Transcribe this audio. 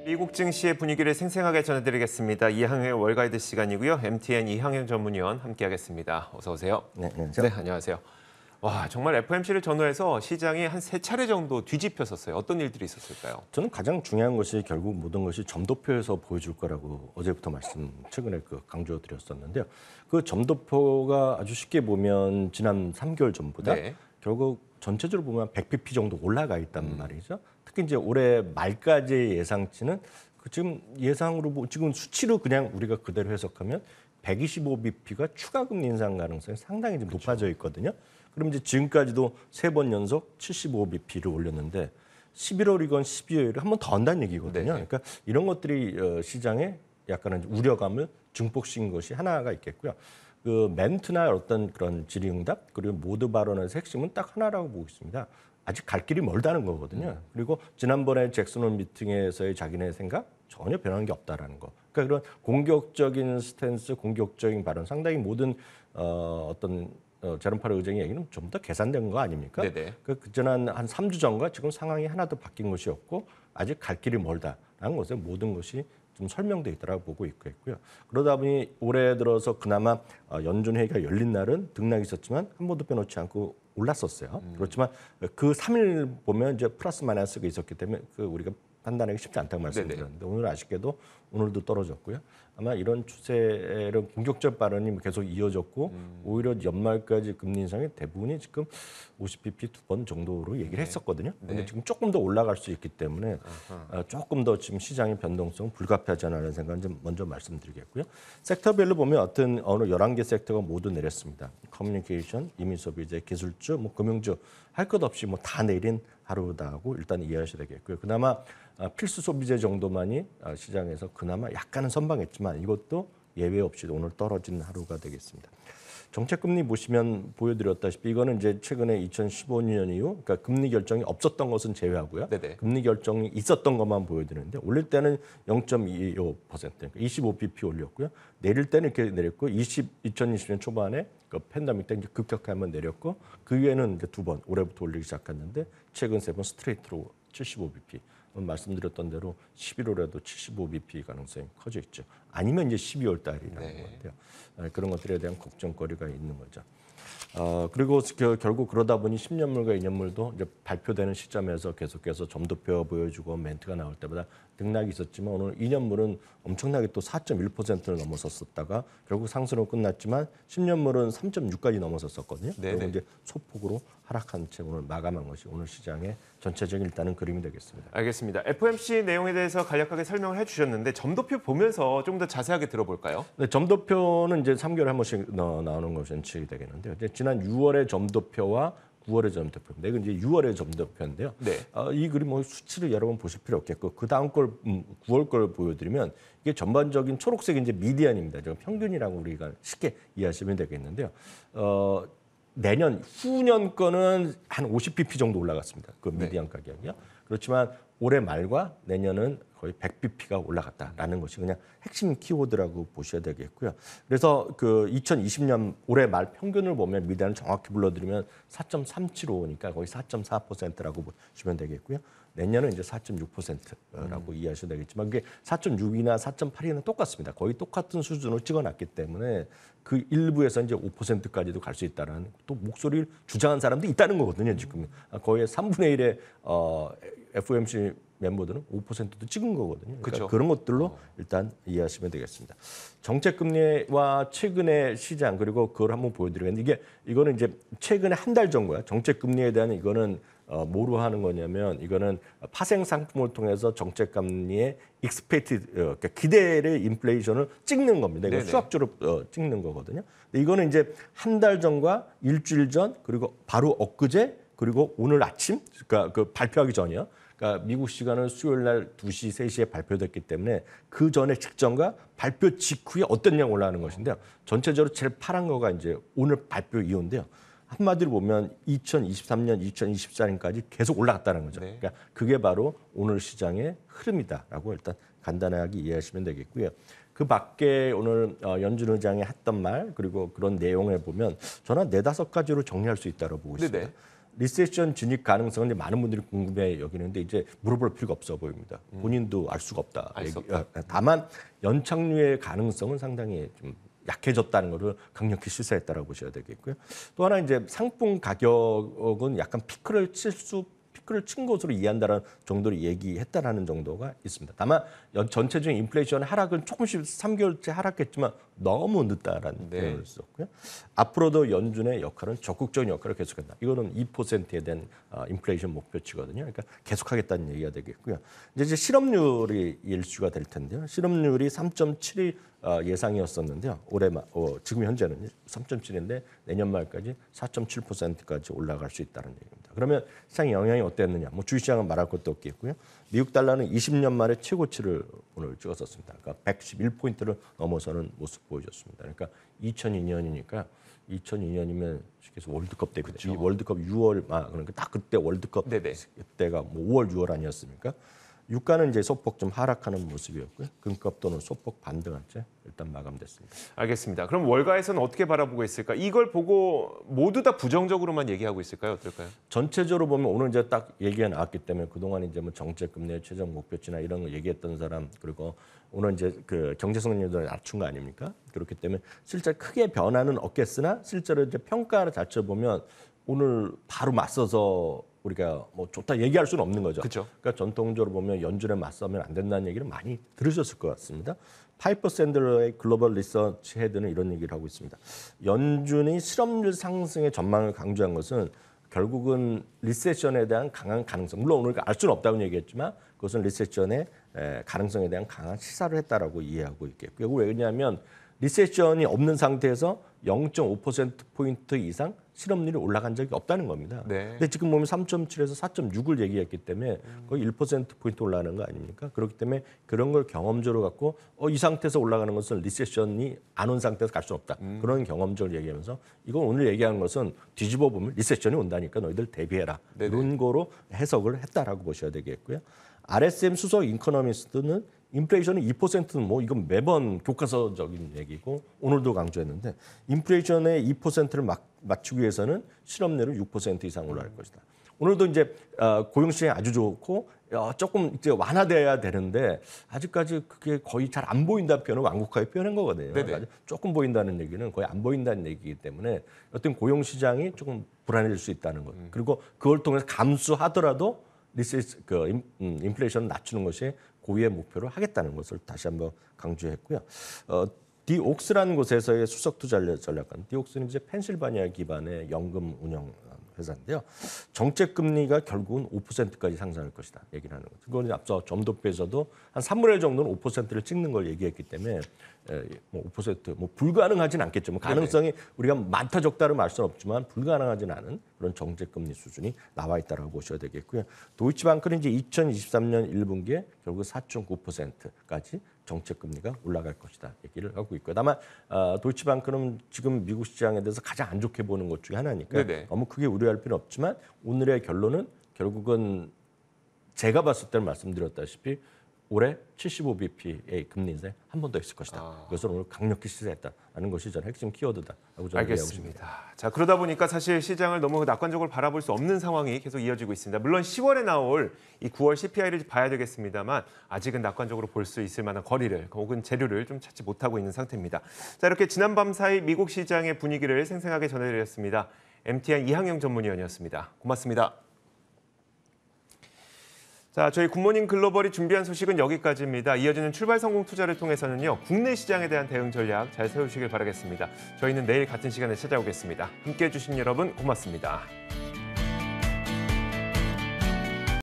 미국 증시의 분위기를 생생하게 전해드리겠습니다. 이항의 월가이드 시간이고요. MTN 이항영 전문위원 함께하겠습니다. 어서 오세요. 네, 안녕하세요. 네, 안녕하세요. 와, 정말 FOMC를 전후해서 시장이 한 3차례 정도 뒤집혔었어요. 어떤 일들이 있었을까요? 저는 가장 중요한 것이 결국 모든 것이 점도표에서 보여줄 거라고 어제부터 최근에 강조드렸었는데요. 그 점도표가 아주 쉽게 보면 지난 3개월 전보다 네. 결국 전체적으로 보면 100bp 정도 올라가 있단 말이죠. 특히 이제 올해 말까지의 예상치는 지금 예상으로 지금 수치로 그냥 우리가 그대로 해석하면 125bp가 추가 금리 인상 가능성이 상당히 좀 높아져 있거든요. 그럼 이제 지금까지도 3번 연속 75bp를 올렸는데 11월이건 12월에 한 번 더 한다는 얘기거든요. 네네. 그러니까 이런 것들이 시장에 약간은 우려감을 증폭시킨 것이 하나가 있겠고요. 그 멘트나 어떤 그런 질의응답 그리고 모두 발언에서 핵심은 딱 하나라고 보고 있습니다. 아직 갈 길이 멀다는 거거든요. 그리고 지난번에 잭슨홀 미팅에서의 자기네 생각 전혀 변한 게 없다라는 거. 그러니까 그런 공격적인 스탠스, 공격적인 발언, 상당히 모든 어떤 제롬 파월 의장의 얘기는 좀 더 계산된 거 아닙니까? 네네. 그 지난 한 3주 전과 지금 상황이 하나도 바뀐 것이 없고 아직 갈 길이 멀다라는 것에 모든 것이 좀 설명돼 있다라고 보고 있고요. 그러다 보니 올해 들어서 그나마 연준 회의가 열린 날은 등락이 있었지만 한 번도 빼놓지 않고 올랐었어요. 그렇지만 그 3일 보면 이제 플러스 마이너스가 있었기 때문에 우리가 판단하기 쉽지 않다고 말씀드렸는데 오늘 아쉽게도 오늘도 떨어졌고요. 아마 이런 추세를 공격적 발언이 계속 이어졌고 오히려 연말까지 금리 인상이 대부분이 지금 50bp 2번 정도로 얘기를 했었거든요. 근데 지금 조금 더 올라갈 수 있기 때문에 조금 더 지금 시장의 변동성 불가피하지 않은 생각은 좀 먼저 말씀드리겠고요. 섹터별로 보면 어느 11개 섹터가 모두 내렸습니다. 커뮤니케이션, 이민소비재, 기술주, 금융주 할 것 없이 다 내린 하루다고 일단 이해하셔야 되겠고요. 그나마 필수 소비재 정도만이 시장에서 그나마 약간은 선방했지만 이것도 예외 없이 오늘 떨어진 하루가 되겠습니다. 정책금리 보시면 보여드렸다시피 이거는 이제 최근에 2015년 이후 그러니까 금리 결정이 없었던 것은 제외하고요. 네네. 금리 결정이 있었던 것만 보여드리는데 올릴 때는 0.25% 그러니까 25bp 올렸고요. 내릴 때는 이렇게 내렸고 2020년 초반에 그 팬데믹 때 이제 급격하게 한번 내렸고 그 위에는 이제 2번 올해부터 올리기 시작했는데 최근 3번 스트레이트로 75bp. 말씀드렸던 대로 11월에도 75bp 가능성이 커져 있죠. 아니면 이제 12월 달이라는 건데요. 그런 것들에 대한 걱정거리가 있는 거죠. 그리고 결국 그러다 보니 10년물과 2년물도 이제 발표되는 시점에서 계속해서 점도표 보여주고 멘트가 나올 때마다 등락이 있었지만 오늘 2년물은 엄청나게 또 4.1%를 넘어섰었다가 결국 상승으로 끝났지만 10년물은 3.6까지 넘어섰었거든요. 그리고 이제 소폭으로 하락한 채 오늘 마감한 것이 오늘 시장의 전체적인 일단은 그림이 되겠습니다. 알겠습니다. FOMC 내용에 대해서 간략하게 설명을 해주셨는데 점도표 보면서 좀 더 자세하게 들어볼까요? 네, 점도표는 이제 3개월에 한 번씩 나오는 것이 원칙이 되겠는데요. 이제 지난 6월의 점도표와 9월의 점도표입니다. 이건 이제 6월의 점도표인데요. 네. 이 그림 수치를 여러 번 보실 필요 없겠고 그 다음 걸 9월 걸 보여드리면 이게 전반적인 초록색이 이제 미디안입니다. 평균이라고 우리가 쉽게 이해하시면 되겠는데요. 내년 후년 거는 한 50bp 정도 올라갔습니다. 그 미디안 가격이요. 그렇지만 올해 말과 내년은 거의 100bp가 올라갔다라는 것이 그냥 핵심 키워드라고 보셔야 되겠고요. 그래서 그 2020년 올해 말 평균을 보면 미디안을 정확히 불러드리면 4.375니까 거의 4.4%라고 보시면 되겠고요. 내년은 이제 4.6%라고 이해하셔야 되겠지만 그게 4.6이나 4.8이나 똑같습니다. 거의 똑같은 수준으로 찍어놨기 때문에 그 일부에서 이제 5%까지도 갈 수 있다는 또 목소리를 주장한 사람도 있다는 거거든요. 지금 거의 3분의 1의 FOMC 멤버들은 5%도 찍은 거거든요. 그러니까 그런 것들로 일단 이해하시면 되겠습니다. 정책금리와 최근의 시장 그리고 그걸 한번 보여드리겠는데 이거는 이제 최근에 한 달 전거야. 정책금리에 대한 이거는 뭐로 하는 거냐면 이거는 파생 상품을 통해서 정책금리의 익스펙티드 그러니까 기대의 인플레이션을 찍는 겁니다. 이거 수학적으로 찍는 거거든요. 근데 이거는 이제 한 달 전과 일주일 전 그리고 바로 엊그제 그리고 오늘 아침 그러니까 그 발표하기 전이요. 그러니까 미국 시간은 수요일 날 2시, 3시에 발표됐기 때문에 그 전에 직전과 발표 직후에 어떤 양 올라가는 것인데요. 전체적으로 제일 파란 거가 이제 오늘 발표 이후인데요. 한마디로 보면 2023년, 2024년까지 계속 올라갔다는 거죠. 그러니까 그게 바로 오늘 시장의 흐름이다라고 일단 간단하게 이해하시면 되겠고요. 그 밖에 오늘 연준 의장이 했던 말 그리고 그런 내용을 보면 저는 4-5가지로 정리할 수 있다고 보고 있습니다. 리세션 진입 가능성은 이제 많은 분들이 궁금해 여기는데 이제 물어볼 필요가 없어 보입니다. 본인도 알 수가 없다. 알 수 없다. 다만 연착륙의 가능성은 상당히 좀 약해졌다는 것을 강력히 시사했다라고 보셔야 되겠고요. 또 하나 이제 상품 가격은 약간 피크를 친 것으로 이해한다는 정도로 얘기했다라는 정도가 있습니다. 다만 전체적인 인플레이션 하락은 조금씩 3개월째 하락했지만 너무 늦다라는 네. 표현을 썼고요. 앞으로도 연준의 역할은 적극적인 역할을 계속한다. 이거는 2%에 대한 인플레이션 목표치거든요. 그러니까 계속하겠다는 얘기가 되겠고요. 이제 실업률이 일수가 될 텐데요. 실업률이 3.7이 예상이었었는데요. 지금 현재는 3.7인데 내년 말까지 4.7%까지 올라갈 수 있다는 얘기입니다. 그러면 시장 영향이 어땠느냐? 뭐 주식시장은 말할 것도 없겠고요. 미국 달러는 20년 만에 최고치를 오늘 찍었었습니다. 그러니까 111포인트를 넘어서는 모습 보여줬습니다. 그러니까 2002년이니까 2002년이면 그래서 월드컵 때 그때 월드컵 6월 그러니까 딱 그때 월드컵 네네. 때가 뭐 5월 6월 아니었습니까? 유가는 이제 소폭 좀 하락하는 모습이었고요. 금값도는 소폭 반등한 채 일단 마감됐습니다. 알겠습니다. 그럼 월가에서는 어떻게 바라보고 있을까? 이걸 보고 모두 다 부정적으로만 얘기하고 있을까요? 어떨까요? 전체적으로 보면 오늘 이제 딱 얘기가 나왔기 때문에 그동안 이제 뭐 정책금리의 최종 목표치나 이런 거 얘기했던 사람 그리고 오늘 이제 그 경제성장률을 낮춘 거 아닙니까? 그렇기 때문에 실제 크게 변화는 없겠으나 실제로 이제 평가 자체 보면 오늘 바로 맞서서 우리가 뭐 좋다 얘기할 수는 없는 거죠. 그렇죠. 그러니까 전통적으로 보면 연준에 맞서면 안 된다는 얘기를 많이 들으셨을 것 같습니다. 파이퍼 샌들러의 글로벌 리서치 헤드는 이런 얘기를 하고 있습니다. 연준이 실업률 상승의 전망을 강조한 것은 결국은 리세션에 대한 강한 가능성, 물론 오늘 알 수는 없다고 얘기했지만 그것은 리세션의 가능성에 대한 강한 시사를 했다라고 이해하고 있겠고요. 왜냐하면 리세션이 없는 상태에서 0.5%포인트 이상 실업률이 올라간 적이 없다는 겁니다. 네. 근데 지금 보면 3.7에서 4.6을 얘기했기 때문에 거의 1%포인트 올라가는 거 아닙니까? 그렇기 때문에 그런 걸 경험적으로 갖고 이 상태에서 올라가는 것은 리세션이 안 온 상태에서 갈 수는 없다. 그런 경험적을 얘기하면서 이건 오늘 얘기하는 것은 뒤집어 보면 리세션이 온다니까 너희들 대비해라. 네네. 이런 거로 해석을 했다라고 보셔야 되겠고요. RSM 수석 이코노미스트는 인플레이션은 2%는 뭐 이건 매번 교과서적인 얘기고 오늘도 강조했는데 인플레이션의 2%를 맞추기 위해서는 실업률을 6% 이상 올라갈 것이다. 오늘도 이제 고용 시장이 아주 좋고 조금 이제 완화돼야 되는데 아직까지 그게 거의 잘 안 보인다는 표현을 완곡하게 표현한 거거든요. 그러니까 조금 보인다는 얘기는 거의 안 보인다는 얘기이기 때문에 어떤 고용 시장이 조금 불안해질 수 있다는 것. 그리고 그걸 통해서 감수하더라도 인플레이션을 낮추는 것이 고위의 목표를 하겠다는 것을 다시 한번 강조했고요. 디옥스라는 곳에서의 수석 투자 전략관. 디옥스는 이제 펜실바니아 기반의 연금 운영 회사인데요. 정책 금리가 결국은 5%까지 상승할 것이다 얘기를 하는 거죠. 그건 앞서 점도표에서도 한 3분의 1 정도는 5%를 찍는 걸 얘기했기 때문에 뭐 5% 불가능하진 않겠죠. 뭐 가능성이 우리가 많다 적다를 말 수는 없지만 불가능하진 않은 그런 정책 금리 수준이 나와 있다라고 보셔야 되겠고요. 도이치방크는 이제 2023년 1분기에 결국 4.9%까지 정책 금리가 올라갈 것이다 얘기를 하고 있고요. 다만 도이치방크는 지금 미국 시장에 대해서 가장 안 좋게 보는 것 중에 하나니까 너무 크게 우려할 필요는 없지만 오늘의 결론은 결국은 제가 봤을 때는 말씀드렸다시피 올해 75bp의 금리 인상 한 번 더 있을 것이다. 그것을 오늘 강력히 시사했다는 것이 저는 핵심 키워드다라고 저는 이해하고 있습니다. 알겠습니다. 자, 그러다 보니까 사실 시장을 너무 낙관적으로 바라볼 수 없는 상황이 계속 이어지고 있습니다. 물론 10월에 나올 이 9월 CPI를 봐야 되겠습니다만 아직은 낙관적으로 볼 수 있을 만한 거리를 혹은 재료를 좀 찾지 못하고 있는 상태입니다. 자, 이렇게 지난 밤 사이 미국 시장의 분위기를 생생하게 전해드렸습니다. MTN 이항영 전문위원이었습니다. 고맙습니다. 자, 저희 굿모닝 글로벌이 준비한 소식은 여기까지입니다. 이어지는 출발 성공 투자를 통해서는요, 국내 시장에 대한 대응 전략 잘 세우시길 바라겠습니다. 저희는 내일 같은 시간에 찾아오겠습니다. 함께해 주신 여러분 고맙습니다.